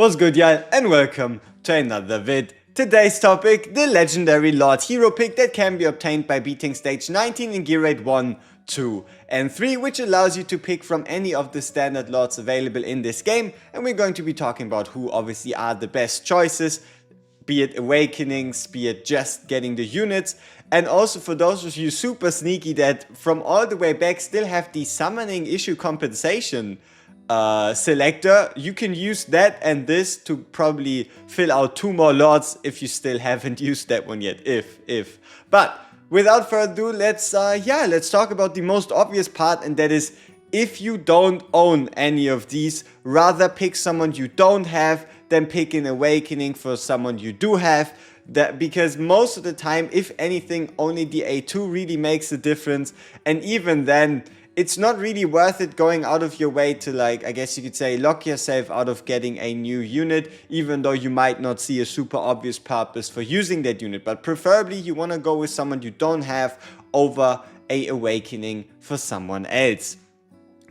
What's good, y'all, and welcome to another vid. Today's topic, the legendary Lord Hero pick that can be obtained by beating stage 19 in gear rate 1, 2 and 3, which allows you to pick from any of the standard lords available in this game, and we're going to be talking about who obviously are the best choices, be it awakenings, be it just getting the units, and also for those of you super sneaky that from all the way back still have the summoning issue compensation selector, you can use that and this to probably fill out 2 more lords if you still haven't used that one yet, but without further ado, let's talk about the most obvious part, and that is, if you don't own any of these, rather pick someone you don't have than pick an awakening for someone you do have. That because most of the time, if anything, only the A2 really makes a difference, and even then it's not really worth it going out of your way to, like, I guess you could say, lock yourself out of getting a new unit, even though you might not see a super obvious purpose for using that unit. But preferably you want to go with someone you don't have over a awakening for someone else.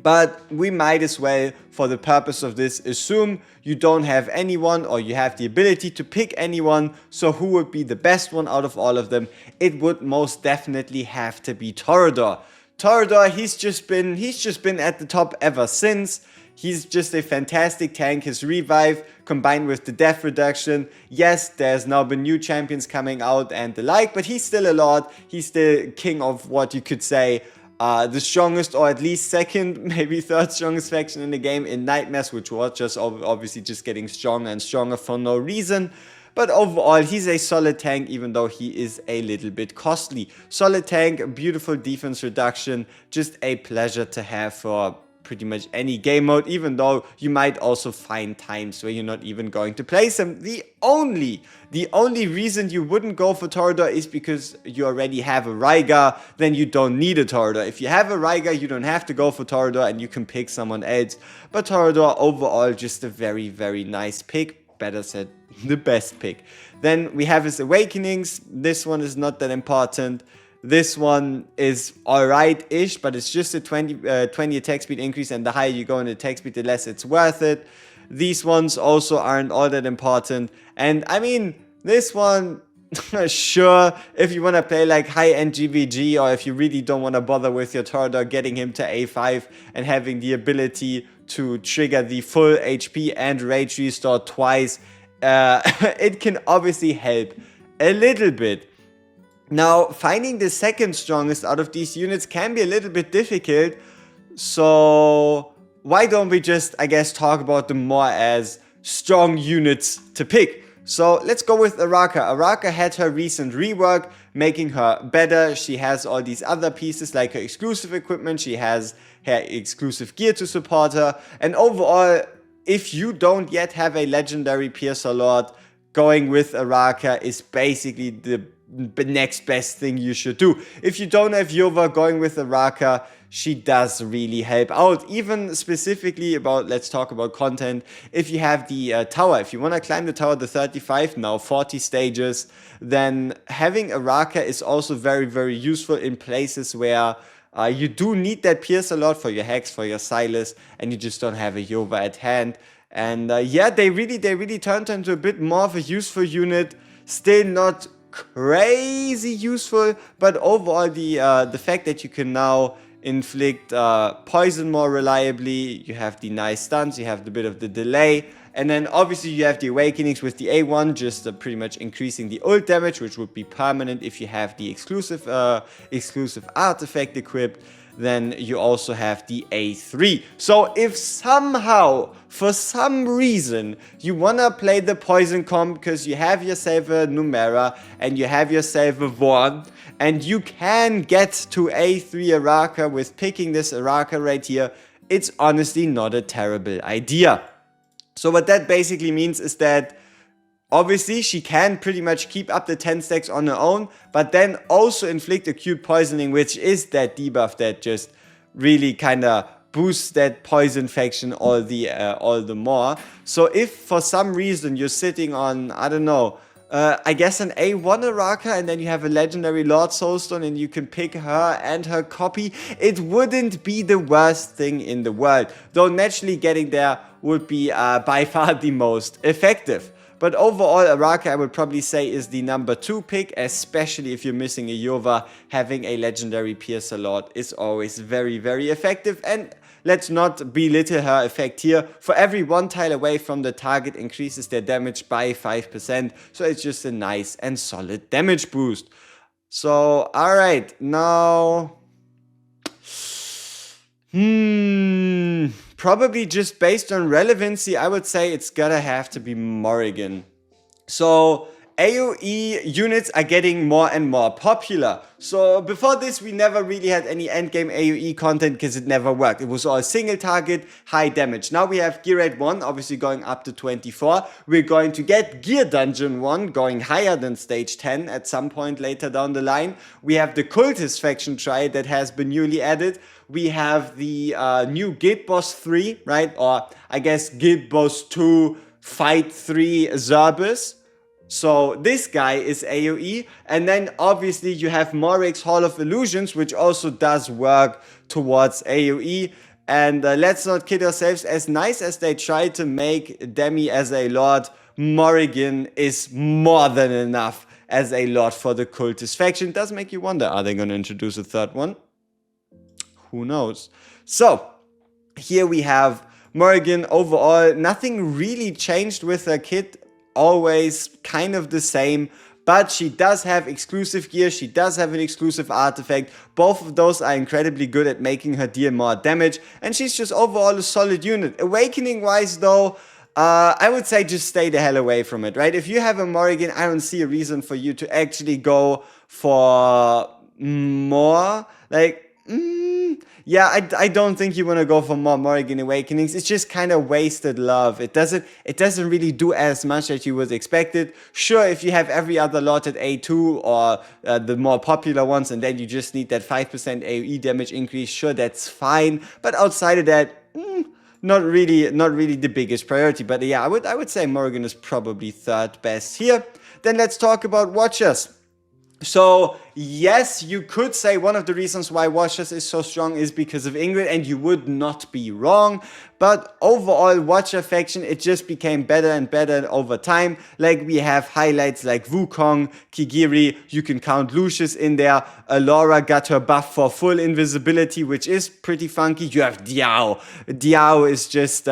But we might as well, for the purpose of this, assume you don't have anyone, or you have the ability to pick anyone. So who would be the best one out of all of them? It would most definitely have to be Torodor. Torodor, he's just been at the top ever since. He's just a fantastic tank. His revive combined with the death reduction. Yes, there's now been new champions coming out and the like, but he's still a lord. He's still king of what you could say the strongest, or at least second, maybe third strongest faction in the game in Nightmares, which was just obviously just getting stronger and stronger for no reason. But overall, he's a solid tank, even though he is a little bit costly. Solid tank, beautiful defense reduction, just a pleasure to have for pretty much any game mode, even though you might also find times where you're not even going to place him. The only reason you wouldn't go for Torodor is because you already have a Raigar, then you don't need a Torodor. If you have a Raigar, you don't have to go for Torodor and you can pick someone else. But Torodor, overall, just a very, very nice pick. Better said, the best pick. Then we have his awakenings. This one is not that important. This one is alright-ish, but it's just a 20 attack speed increase, and the higher you go in attack speed, the less it's worth it. These ones also aren't all that important. And I mean, this one, sure, if you want to play like high-end GVG, or if you really don't want to bother with your Torodor, getting him to A5 and having the ability to trigger the full HP and rage restore twice, it can obviously help a little bit. Now, finding the second strongest out of these units can be a little bit difficult, so why don't we just, I guess, talk about them more as strong units to pick. So let's go with Aracha. Aracha had her recent rework, making her better. She has all these other pieces like her exclusive equipment. She has her exclusive gear to support her. And overall, if you don't yet have a legendary Piercer Lord, going with Aracha is basically the next best thing you should do. If you don't have Yova, going with Aracha, she does really help out. Even specifically about, let's talk about content, if you have the tower, if you want to climb the tower, the 35, now 40 stages, then having Aracha is also very, very useful in places where you do need that Piercer Lord for your Hex, for your Silas, and you just don't have a Yova at hand. And yeah, they really turned into a bit more of a useful unit. Still not crazy useful, but overall the fact that you can now inflict poison more reliably, you have the nice stuns, you have the bit of the delay, and then obviously you have the awakenings with the A1, just pretty much increasing the ult damage, which would be permanent if you have the exclusive artifact equipped. Then you also have the A3. So if somehow, for some reason, you wanna play the poison comp because you have yourself a Numera and you have yourself a Vorn, and you can get to A3 Aracha with picking this Aracha right here, it's honestly not a terrible idea. So what that basically means is that obviously she can pretty much keep up the 10 stacks on her own, but then also inflict acute poisoning, which is that debuff that just really kind of boosts that poison faction all the more. So if for some reason you're sitting on, I don't know, I guess an A1 Aracha, and then you have a legendary Lord Soulstone, and you can pick her and her copy. It wouldn't be the worst thing in the world, though naturally getting there would be by far the most effective. But overall, Aracha I would probably say is the number 2 pick, especially if you're missing a Yova. Having a legendary Piercer Lord is always very, very effective, and let's not belittle her effect here. For every 1 tile away from the target increases their damage by 5%, so it's just a nice and solid damage boost. So, alright, now... probably just based on relevancy, I would say it's gotta have to be Morrigan. So, AoE units are getting more and more popular. So before this we never really had any endgame AoE content because it never worked. It was all single target, high damage. Now we have Gear Rate 1 obviously going up to 24. We're going to get Gear Dungeon 1 going higher than stage 10 at some point later down the line. We have the Cultist faction try that has been newly added. We have the new Guild Boss 3, right? Or I guess Guild Boss 2 Fight 3 Zerbus. So this guy is AoE, and then obviously you have Morrig's Hall of Illusions, which also does work towards AoE. And let's not kid ourselves, as nice as they try to make Demi as a Lord, Morrigan is more than enough as a Lord for the Cultist faction. Does make you wonder, are they going to introduce a third one? Who knows? So, here we have Morrigan. Overall, nothing really changed with her kit. Always kind of the same, but she does have exclusive gear, she does have an exclusive artifact. Both of those are incredibly good at making her deal more damage, and she's just overall a solid unit. Awakening wise though, I would say just stay the hell away from it, right? If you have a Morrigan, I don't see a reason for you to actually go for more, like, yeah, I don't think you want to go for more Morrigan Awakenings. It's just kind of wasted love. It doesn't really do as much as you would expect it. Sure, if you have every other Lord at A2 or the more popular ones, and then you just need that 5% AoE damage increase, sure, that's fine. But outside of that, not really the biggest priority. But yeah, I would say Morrigan is probably third best here. Then let's talk about Watchers. So, yes, you could say one of the reasons why Watchers is so strong is because of Ingrid, and you would not be wrong. But overall, Watcher faction, it just became better and better over time. Like, we have highlights like Wukong, Kigiri, you can count Lucius in there. Alora got her buff for full invisibility, which is pretty funky. You have Diao. Diao is just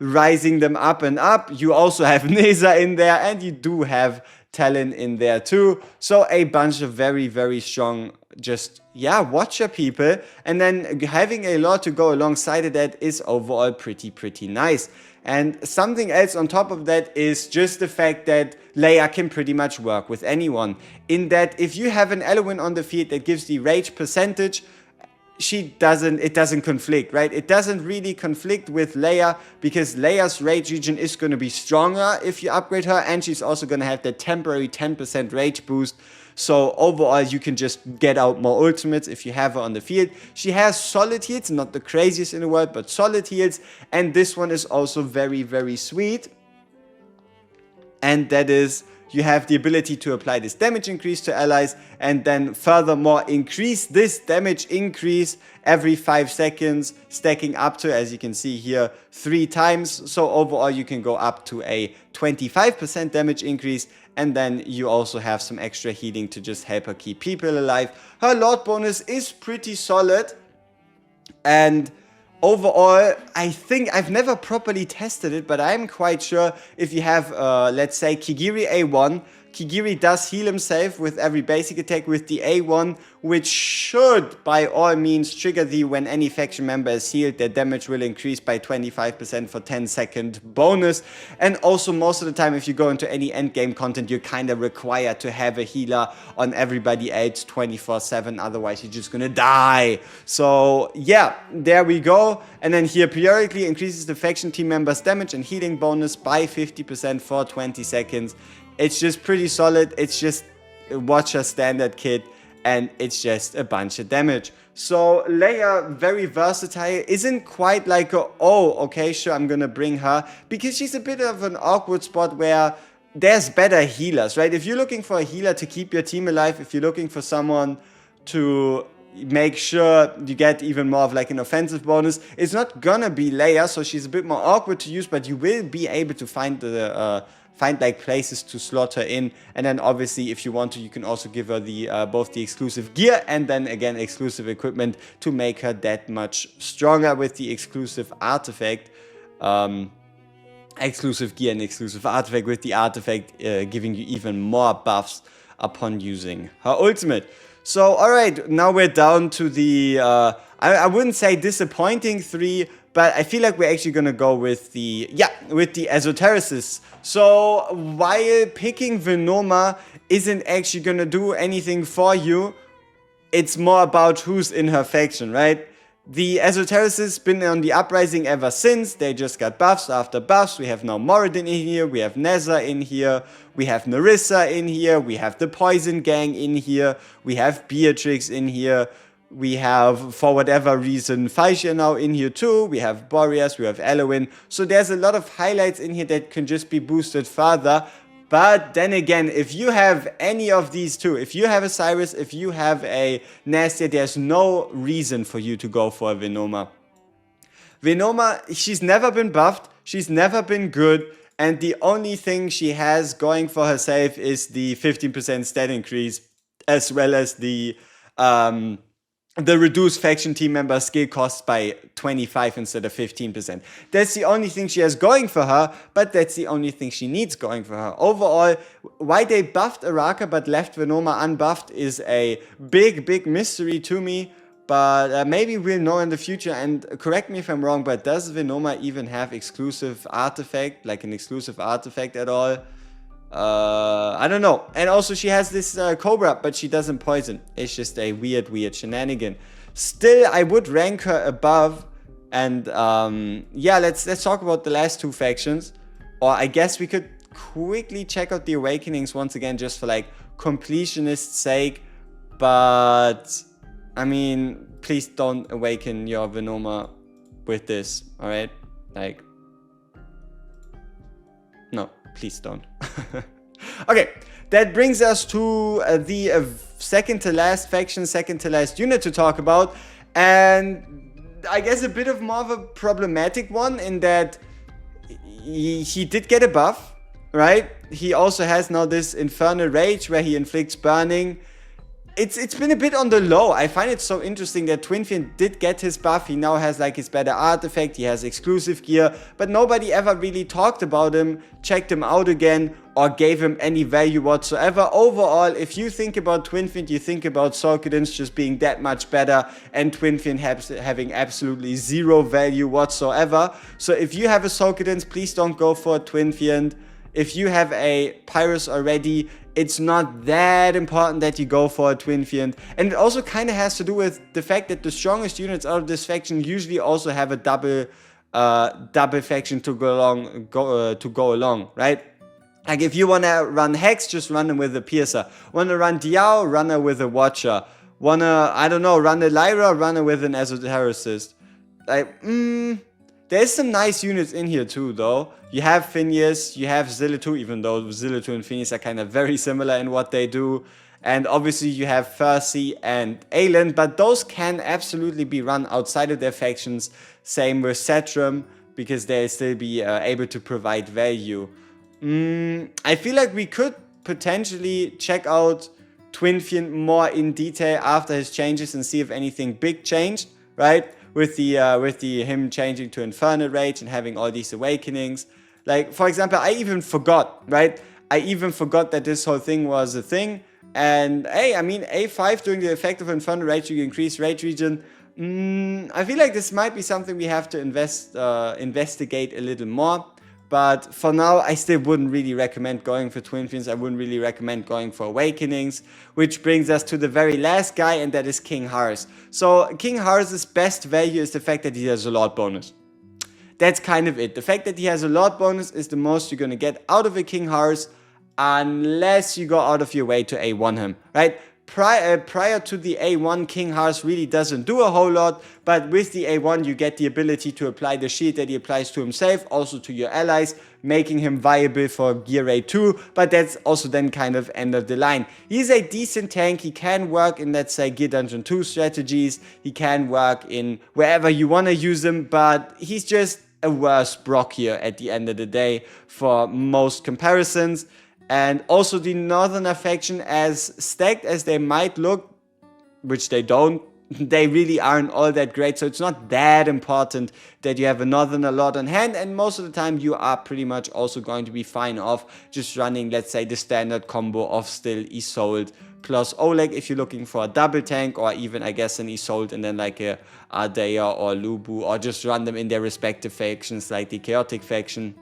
rising them up and up. You also have Neza in there, and you do have Talon in there too. So a bunch of very, very strong, just, yeah, Watcher people. And then having a lot to go alongside of that is overall pretty nice. And something else on top of that is just the fact that Laya can pretty much work with anyone. In that if you have an Eloin on the field that gives the rage percentage, it doesn't conflict, right? It doesn't really conflict with Laya because Laya's rage regen is going to be stronger if you upgrade her, and she's also going to have that temporary 10% rage boost. So overall, you can just get out more ultimates if you have her on the field. She has solid heals, not the craziest in the world, but solid heals. And this one is also very, very sweet. And that is, you have the ability to apply this damage increase to allies, and then furthermore increase this damage increase every 5 seconds, stacking up to, as you can see here, 3 times. So overall you can go up to a 25% damage increase, and then you also have some extra healing to just help her keep people alive. Her Lord bonus is pretty solid, and overall, I think I've never properly tested it, but I'm quite sure if you have, let's say, Kigiri A1, Kigiri does heal himself with every basic attack with the A1, which should, by all means, trigger the when any faction member is healed, their damage will increase by 25% for 10-second bonus. And also, most of the time, if you go into any endgame content, you're kind of required to have a healer on everybody else 24/7, otherwise you're just gonna die. So, yeah, there we go. And then here, periodically increases the faction team members' damage and healing bonus by 50% for 20 seconds. It's just pretty solid. It's just a Watcher standard kit, and it's just a bunch of damage. So Laya, very versatile, isn't quite like a, oh, okay, sure, I'm gonna bring her, because she's a bit of an awkward spot where there's better healers, right? If you're looking for a healer to keep your team alive, if you're looking for someone to make sure you get even more of like an offensive bonus, it's not gonna be Laya, so she's a bit more awkward to use, but you will be able to find the find like places to slot her in. And then obviously if you want to, you can also give her the both the exclusive gear and then again exclusive equipment to make her that much stronger with the exclusive artifact. Exclusive gear and exclusive artifact, with the artifact giving you even more buffs upon using her ultimate. So alright, now we're down to the I wouldn't say disappointing 3, but I feel like we're actually gonna go with the Esotericist. So while picking Venoma isn't actually gonna do anything for you, it's more about who's in her faction, right? The Esotericist been on the uprising ever since. They just got buffs after buffs. We have now Morrigan in here, we have Neza in here, we have Narissa in here, we have the Poison Gang in here, we have Beatrix in here, we have, for whatever reason, Faisha now in here too, we have Boreas, we have Eloin. So there's a lot of highlights in here that can just be boosted further. But then again, if you have any of these two, if you have a Cyrus, if you have a Nastia, there's no reason for you to go for a Venoma. Venoma, she's never been buffed, she's never been good, and the only thing she has going for herself is the 15% stat increase, as well as the reduced faction team member skill costs by 25 instead of 15%. That's the only thing she has going for her, but that's the only thing she needs going for her. Overall, why they buffed Aracha but left Venoma unbuffed is a big mystery to me, but maybe we'll know in the future. And correct me if I'm wrong, but does Venoma even have exclusive artifact, like an exclusive artifact at all? I don't know. And also she has this Cobra, but she doesn't poison. It's just a weird shenanigan. Still, I would rank her above. And yeah, let's talk about the last two factions. Or I guess we could quickly check out the Awakenings once again, just for like completionist's sake. But I mean, please don't awaken your Venoma with this, alright? Like, no, please don't. Okay, that brings us to the second to last faction, second to last unit to talk about. And I guess a bit of more of a problematic one in that he did get a buff, right? He also has now this Infernal Rage where he inflicts burning. It's been a bit on the low. I find it so interesting that Twinfiend did get his buff. He now has like his better artifact. He has exclusive gear. But nobody ever really talked about him, checked him out again, or gave him any value whatsoever. Overall, if you think about Twinfiend, you think about Sorkudins just being that much better and Twinfiend having absolutely zero value whatsoever. So if you have a Sorkudins, please don't go for a Twinfiend. If you have a Pyrus already, it's not that important that you go for a Twinfiend. And it also kind of has to do with the fact that the strongest units out of this faction usually also have a double faction to go along, right? Like if you want to run Hex, just run them with a Piercer. Want to run Diao, run her with a Watcher. Want to, I don't know, run a Lyra, run her with an Esotericist. Like, there's some nice units in here too, though. You have Phineas, you have Zillitu, even though Zillitu and Phineas are kind of very similar in what they do. And obviously you have Fercy and Aelin, but those can absolutely be run outside of their factions. Same with Setram, because they'll still be able to provide value. I feel like we could potentially check out Twinfiend more in detail after his changes and see if anything big changed, right? With the him changing to Infernal Rage and having all these awakenings. Like, for example, I even forgot, right? I even forgot that this whole thing was a thing. And hey, I mean, A5 during the effect of Infernal Rage, you increase rage region. I feel like this might be something we have to investigate a little more. But for now, I still wouldn't really recommend going for Twinfiends. I wouldn't really recommend going for Awakenings. Which brings us to the very last guy, and that is King Harz. So King Harz's best value is the fact that he has a Lord bonus. That's kind of it. The fact that he has a Lord bonus is the most you're going to get out of a King Harz, unless you go out of your way to A1 him, right? Prior to the A1, King Harz really doesn't do a whole lot, but with the A1 you get the ability to apply the shield that he applies to himself, also to your allies, making him viable for Gear 8 too, but that's also then kind of end of the line. He's a decent tank, he can work in, let's say, Gear Dungeon 2 strategies, he can work in wherever you want to use him, but he's just a worse Brock here at the end of the day for most comparisons. And also the Northerner faction, as stacked as they might look, which they don't, they really aren't all that great, so it's not that important that you have a Northerner Lord on hand, and most of the time you are pretty much also going to be fine off just running, let's say, the standard combo of still Isolde plus Oleg if you're looking for a double tank, or even, I guess, an Isolde and then like a Ardea or Lubu, or just run them in their respective factions like the Chaotic faction.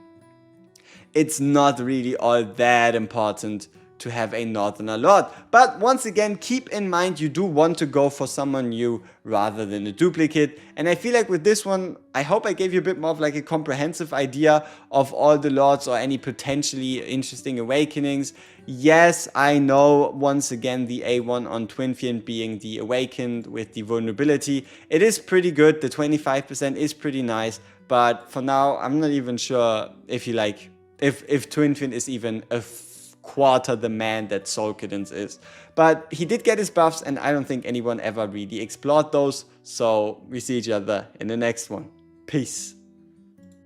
It's not really all that important to have a Northerner Lord. But once again, keep in mind you do want to go for someone new rather than a duplicate. And I feel like with this one, I hope I gave you a bit more of like a comprehensive idea of all the Lords or any potentially interesting awakenings. Yes, I know, once again, the A1 on Twinfiend being the Awakened with the vulnerability, it is pretty good. The 25% is pretty nice. But for now, I'm not even sure if you like, if Twinfiend is even a quarter the man that Soul Kittens is. But he did get his buffs, and I don't think anyone ever really explored those. So we see each other in the next one. Peace.